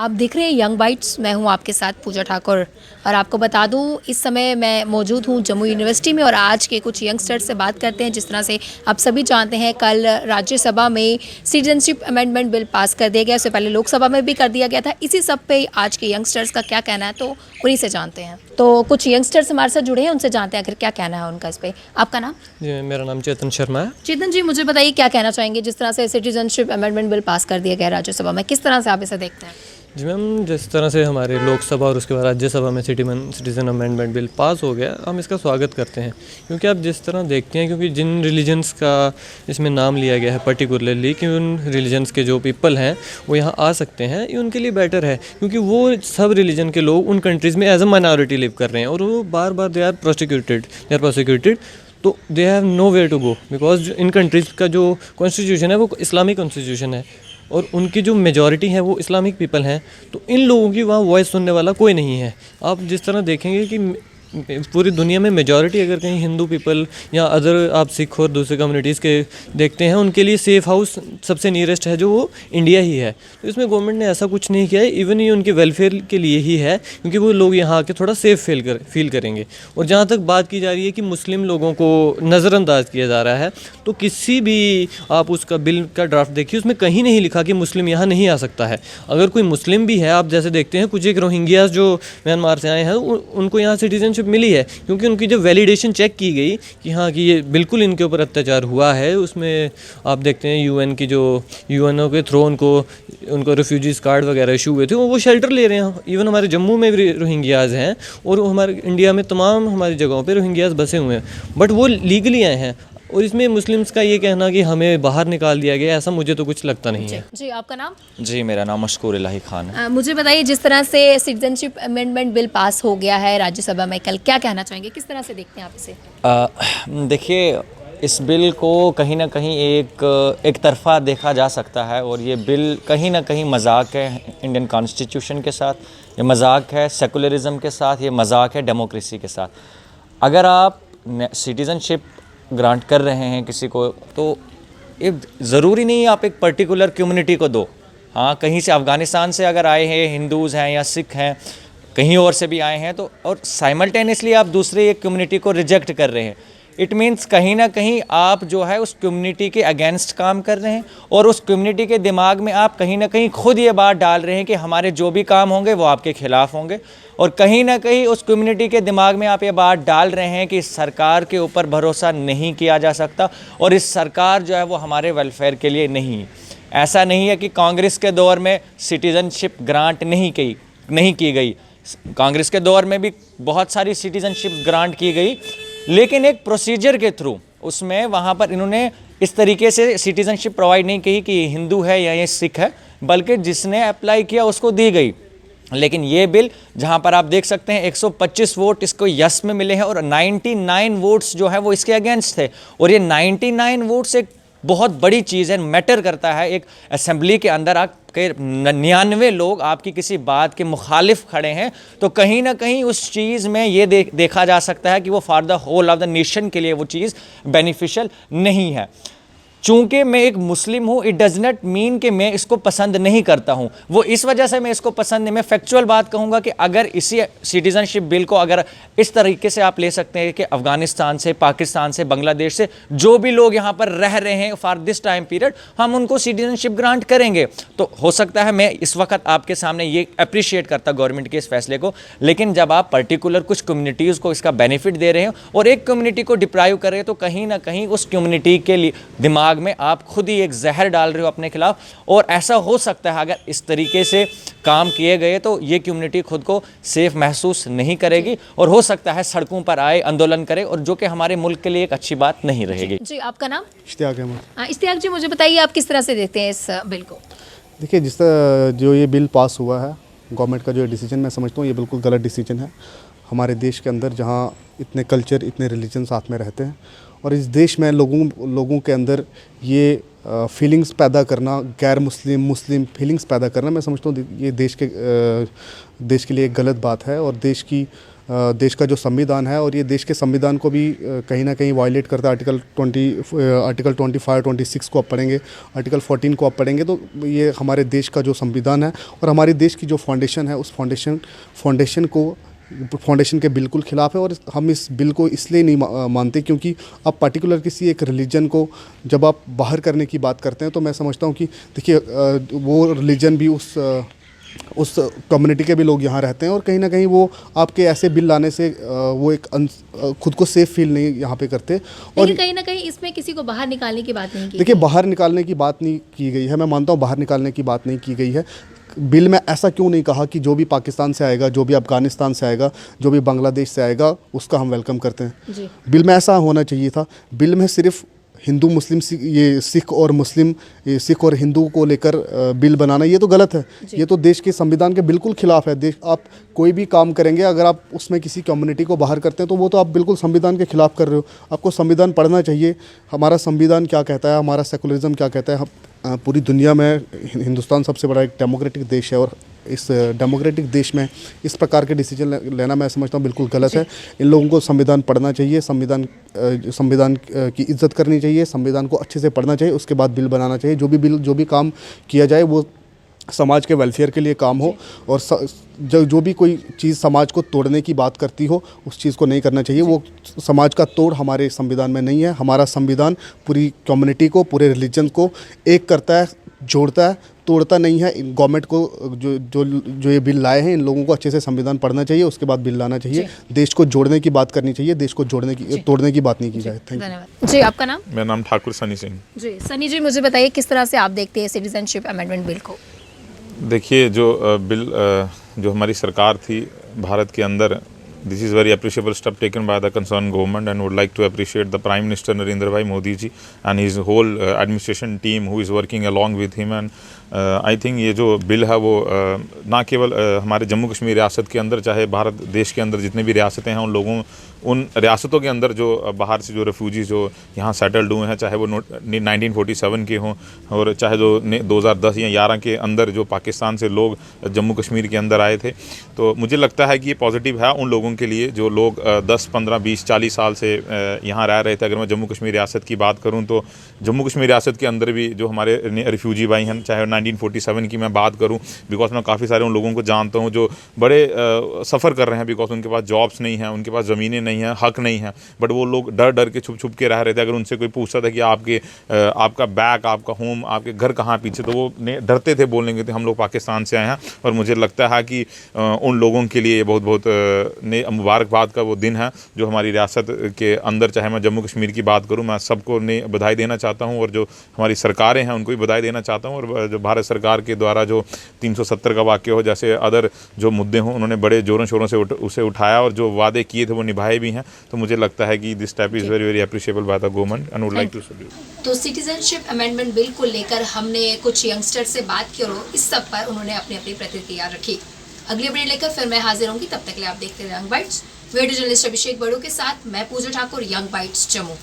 आप देख रहे हैं यंग बाइट्स। मैं हूं आपके साथ पूजा ठाकुर और आपको बता दूं इस समय मैं मौजूद हूं जम्मू यूनिवर्सिटी में और आज के कुछ यंगस्टर्स से बात करते हैं। जिस तरह से आप सभी जानते हैं कल राज्यसभा में सिटीजनशिप अमेंडमेंट बिल पास कर दिया गया, उससे पहले लोकसभा में भी कर दिया गया था। इसी सब पे आज के यंगस्टर्स का क्या कहना है तो उन्हीं से जानते हैं। तो कुछ यंगस्टर्स हमारे साथ जुड़े हैं, उनसे जानते हैं आखिर क्या कहना है उनका इस पर। आपका नाम? जी, मेरा नाम चेतन शर्मा है। चेतन जी, मुझे बताइए क्या कहना चाहेंगे जिस तरह से सिटीजनशिप अमेंडमेंट बिल पास कर दिया गया राज्यसभा में, किस तरह से आप इसे देखते हैं? जी मैम, जिस तरह से हमारे लोकसभा और उसके बाद राज्यसभा में सिटीजन अमेंडमेंट बिल पास हो गया, हम इसका स्वागत करते हैं। क्योंकि आप जिस तरह देखते हैं, क्योंकि जिन रिलीजन्स का इसमें नाम लिया गया है पर्टिकुलरली कि उन रिलीजन्स के जो पीपल हैं वो यहाँ आ सकते हैं, ये उनके लिए बेटर है। क्योंकि वो सब रिलीजन के लोग उन कंट्रीज़ में एज अ माइनॉरिटी लिव कर रहे हैं और वो बार बार दे आर प्रोसिक्यूटेड, तो they have nowhere to go. Because in countries का जो कॉन्स्टिट्यूशन है वो इस्लामिक कॉन्स्टिट्यूशन है और उनकी जो मेजॉरिटी है वो इस्लामिक पीपल हैं, तो इन लोगों की वहाँ वॉइस सुनने वाला कोई नहीं है। आप जिस तरह देखेंगे कि पूरी दुनिया में मेजॉरिटी अगर कहीं हिंदू पीपल या अदर आप सिख और दूसरे कम्युनिटीज़ के देखते हैं, उनके लिए सेफ़ हाउस सबसे नियरेस्ट है जो वो इंडिया ही है। तो इसमें गवर्नमेंट ने ऐसा कुछ नहीं किया है, इवन ये उनके वेलफेयर के लिए ही है, क्योंकि वो लोग यहाँ आके थोड़ा सेफ़ फील करेंगे। और जहाँ तक बात की जा रही है कि मुस्लिम लोगों को नज़रअंदाज किया जा रहा है, तो किसी भी आप उसका बिल का ड्राफ्ट देखिए, उसमें कहीं नहीं लिखा कि मुस्लिम यहाँ नहीं आ सकता है। अगर कोई मुस्लिम भी है, आप जैसे देखते हैं कुछ एक रोहिंग्यास जो म्यांमार से आए हैं उनको यहाँ सिटीजनशिप मिली है, क्योंकि उनकी जो वैलिडेशन चेक की गई कि हाँ कि ये बिल्कुल इनके ऊपर अत्याचार हुआ है। उसमें आप देखते हैं यूएन की जो यूएनओ के थ्रू उनको रिफ्यूजीज कार्ड वगैरह इशू हुए थे, वो शेल्टर ले रहे हैं। इवन हमारे जम्मू में भी रोहिंग्याज हैं और हमारे इंडिया में तमाम हमारी जगहों पे रोहिंग्याज बसे हुए हैं, बट वो लीगली आए हैं। और इसमें मुस्लिम्स का ये कहना कि हमें बाहर निकाल दिया गया, ऐसा मुझे तो कुछ लगता नहीं है। जी, आपका नाम? जी, मेरा नाम मशकूर इलाही खान है। मुझे बताइए जिस तरह से सिटीजनशिप अमेंडमेंट बिल पास हो गया है राज्यसभा में कल, क्या कहना चाहेंगे, किस तरह से देखते हैं आप इसे? देखिए, इस बिल को कहीं ना कहीं एक तरफा देखा जा सकता है और ये बिल कहीं ना कहीं मजाक है इंडियन कॉन्स्टिट्यूशन के साथ, ये मजाक है सेकुलरिज्म के साथ, ये मजाक है डेमोक्रेसी के साथ। अगर आप सिटीज़नशिप ग्रांट कर रहे हैं किसी को, तो ये ज़रूरी नहीं आप एक पर्टिकुलर कम्युनिटी को दो। हाँ, कहीं से अफ़गानिस्तान से अगर आए हैं, हिंदूज़ हैं या सिख हैं, कहीं और से भी आए हैं, तो और साइमल्टेनियसली आप दूसरे एक कम्युनिटी को रिजेक्ट कर रहे हैं, इट मीन्स कहीं ना कहीं आप जो है उस कम्युनिटी के अगेंस्ट काम कर रहे हैं और उस कम्युनिटी के दिमाग में आप कहीं ना कहीं खुद ये बात डाल रहे हैं कि हमारे जो भी काम होंगे वो आपके खिलाफ होंगे। और कहीं ना कहीं उस कम्युनिटी के दिमाग में आप ये बात डाल रहे हैं कि इस सरकार के ऊपर भरोसा नहीं किया जा सकता और इस सरकार जो है वो हमारे वेलफेयर के लिए नहीं है। ऐसा नहीं है कि कांग्रेस के दौर में सिटीज़नशिप ग्रांट नहीं की गई, कांग्रेस के दौर में भी बहुत सारी सिटीज़नशिप ग्रांट की गई, लेकिन एक प्रोसीजर के थ्रू उसमें वहाँ पर इन्होंने इस तरीके से सिटीज़नशिप प्रोवाइड नहीं की कि हिंदू है या ये सिख है, बल्कि जिसने अप्लाई किया उसको दी गई। लेकिन ये बिल जहाँ पर आप देख सकते हैं 125 वोट इसको यस में मिले हैं और 99 वोट्स जो है वो इसके अगेंस्ट थे। और ये 99 वोट्स एक बहुत बड़ी चीज़ है, मैटर करता है। एक असेंबली के अंदर आपके 99 लोग आपकी किसी बात के मुखालिफ खड़े हैं, तो कहीं ना कहीं उस चीज़ में ये देखा जा सकता है कि वो for the whole of the nation के लिए वो चीज़ बेनिफिशियल नहीं है। चूँकि मैं एक मुस्लिम हूँ, इट डज नॉट मीन कि मैं इसको पसंद नहीं करता हूँ, वो इस वजह से मैं इसको पसंद नहीं। मैं फैक्चुअल बात कहूँगा कि अगर इसी सिटीज़नशिप बिल को अगर इस तरीके से आप ले सकते हैं कि अफ़गानिस्तान से, पाकिस्तान से, बांग्लादेश से जो भी लोग यहाँ पर रह रहे हैं फॉर दिस टाइम पीरियड, हम उनको सिटीज़नशिप ग्रांट करेंगे, तो हो सकता है मैं इस वक्त आपके सामने ये अप्रिशिएट करता गवर्नमेंट के इस फैसले को। लेकिन जब आप पर्टिकुलर कुछ कम्युनिटीज़ को इसका बेनिफिट दे रहे हैं और एक कम्युनिटी को डिप्राइव कर रहे हैं, तो कहीं ना कहीं उस कम्युनिटी के लिए दिमाग में आप खुद ही एक जहर डाल रहे हो अपने खिलाफ। और ऐसा हो सकता है अगर इस तरीके से काम किए गए तो ये कम्युनिटी खुद को सेफ महसूस नहीं करेगी और हो सकता है सड़कों पर आए, आंदोलन करे, और जो कि हमारे मुल्क के लिए एक अच्छी बात नहीं रहेगी। जी, आपका नाम? इश्तियाक अहमद। इश्तियाक जी, मुझे बताइए आप किस तरह से देखते हैं इस बिल को? देखिए, जिस तरह जो ये बिल पास हुआ है, गवर्नमेंट का जो डिसीजन, मैं समझता हूँ ये बिल्कुल गलत डिसीजन है। हमारे देश के अंदर जहाँ इतने कल्चर, इतने रिलीजन साथ में रहते हैं और इस देश में लोगों के अंदर ये फीलिंग्स पैदा करना, गैर मुस्लिम फीलिंग्स पैदा करना, मैं समझता हूँ ये देश के लिए एक गलत बात है और देश की देश का जो संविधान है, और ये देश के संविधान को भी कहीं ना कहीं वायलेट करता है। आर्टिकल 25, 26 को आप पढ़ेंगे, आर्टिकल 14 को आप पढ़ेंगे, तो ये हमारे देश का जो संविधान है और हमारे देश की जो फाउंडेशन है, उस फाउंडेशन के बिल्कुल ख़िलाफ़ है। और हम इस बिल को इसलिए नहीं मानते क्योंकि आप पर्टिकुलर किसी एक रिलीजन को जब आप बाहर करने की बात करते हैं, तो मैं समझता हूँ कि देखिए वो रिलीजन भी उस कम्युनिटी के भी लोग यहाँ रहते हैं, और कहीं ना कहीं वो आपके ऐसे बिल लाने से वो एक खुद को सेफ फील नहीं यहाँ पे करते। और लेकिन कहीं ना कहीं इसमें किसी को बाहर निकालने की बात नहीं की देखिए गई। बाहर निकालने की बात नहीं की गई है, मैं मानता हूँ बाहर निकालने की बात नहीं की गई है। बिल में ऐसा क्यों नहीं कहा कि जो भी पाकिस्तान से आएगा, जो भी अफ़गानिस्तान से आएगा, जो भी बांग्लादेश से आएगा, उसका हम वेलकम करते हैं। जी। बिल में ऐसा होना चाहिए था। बिल में सिर्फ हिंदू मुस्लिम सिख और मुस्लिम, सिख और हिंदू को लेकर बिल बनाना, ये तो गलत है। ये तो देश के संविधान के बिल्कुल खिलाफ है। आप कोई भी काम करेंगे, अगर आप उसमें किसी कम्युनिटी को बाहर करते हैं, तो वो तो आप बिल्कुल संविधान के खिलाफ कर रहे हो। आपको संविधान पढ़ना चाहिए, हमारा संविधान क्या कहता है, हमारा सेकुलरिज्म क्या कहता है। पूरी दुनिया में हिंदुस्तान सबसे बड़ा एक डेमोक्रेटिक देश है, और इस डेमोक्रेटिक देश में इस प्रकार के डिसीजन लेना मैं समझता हूँ बिल्कुल गलत है। इन लोगों को संविधान पढ़ना चाहिए, संविधान की इज्जत करनी चाहिए, संविधान को अच्छे से पढ़ना चाहिए, उसके बाद बिल बनाना चाहिए। जो भी काम किया जाए वो समाज के वेलफेयर के लिए काम हो, और जो भी कोई चीज़ समाज को तोड़ने की बात करती हो, उस चीज़ को नहीं करना चाहिए। वो समाज का तोड़ हमारे संविधान में नहीं है। हमारा संविधान पूरी कम्युनिटी को, पूरे रिलीजन को एक करता है, जोड़ता है, तोड़ता नहीं है। गवर्नमेंट को जो ये बिल लाए हैं, इन लोगों को अच्छे से संविधान पढ़ना चाहिए, उसके बाद बिल लाना चाहिए। देश को जोड़ने की बात करनी चाहिए, देश को तोड़ने की बात नहीं की जाए। Thank you. धन्यवाद जी। आपका नाम? मेरा नाम ठाकुर सनी सिंह। जी सनी जी, मुझे बताइए किस तरह से आप देखते हैं सिटीजनशिप अमेंडमेंट बिल को? देखिए, जो बिल जो हमारी सरकार थी भारत के अंदर, this is very appreciable step taken by the concerned government, and would like to appreciate the Prime Minister Narendra Bhai Modi ji and his whole administration team who is working along with him. And I think ये जो bill है वो ना केवल हमारे जम्मू कश्मीर रियासत के अंदर, चाहे भारत देश के अंदर जितने भी रियासतें हैं, उन रियासतों के अंदर जो बाहर से जो रेफ्यूजी जो यहाँ सेटल्ड हुए हैं, चाहे वो 1947 के हों, और चाहे जो 2010 या 11 के अंदर जो पाकिस्तान से लोग जम्मू कश्मीर के अंदर आए थे, तो मुझे लगता है कि ये पॉजिटिव है उन लोगों के लिए जो लोग 10, 15, 20, 40 साल से यहाँ रह रहे थे। अगर मैं जम्मू कश्मीर रियासत की बात करूँ, तो जम्मू कश्मीर रियासत के अंदर भी जो हमारे रिफ्यूजी भाई हैं, चाहे 1947 की मैं बात करूँ, बिकॉज मैं काफ़ी सारे उन लोगों को जानता हूँ जो बड़े सफ़र कर रहे हैं, बिकॉज उनके पास जॉब्स नहीं हैं, उनके पास ज़मीनें नहीं हैं, हक नहीं है, बट वो लोग डर डर के छुप के रह रहे थे। अगर उनसे कोई पूछता था कि आपका बैग, आपका होम, आपके घर कहाँ पीछे, तो वो डरते थे बोलने के थे हम लोग पाकिस्तान से आए हैं। और मुझे लगता है कि उन लोगों के लिए ये बहुत बहुत मुबारकबाद का वो दिन है जो हमारी रियासत के अंदर, चाहे मैं जम्मू कश्मीर की बात करूँ, मैं सबको बधाई देना चाहता हूँ, और जो हमारी सरकारें हैं उनको भी बधाई देना चाहता हूँ। और जो भारत सरकार के द्वारा जो 370 का वाक़या हो, जैसे अदर जो मुद्दे हों, उन्होंने बड़े ज़ोरों शोरों से उसे उठाया, और जो वादे किए थे वो निभाए भी हैं। तो मुझे लगता है कि this step is very very appreciable by the government and would like to salute. तो सिटीजनशिप अमेंडमेंट बिल को लेकर हमने कुछ यंगस्टर से बात की, और इस सब पर उन्होंने अपनी अपनी प्रतिक्रिया रखी। अगली अपडेट लेकर फिर मैं हाजिर होंगी, तब तक के लिए आप देखते रहे यंग बाइट्स। वीडियो जर्नलिस्ट अभिषेक बड़ू के साथ मैं पूजा ठाकुर, यंग बाइट्स जम्मू।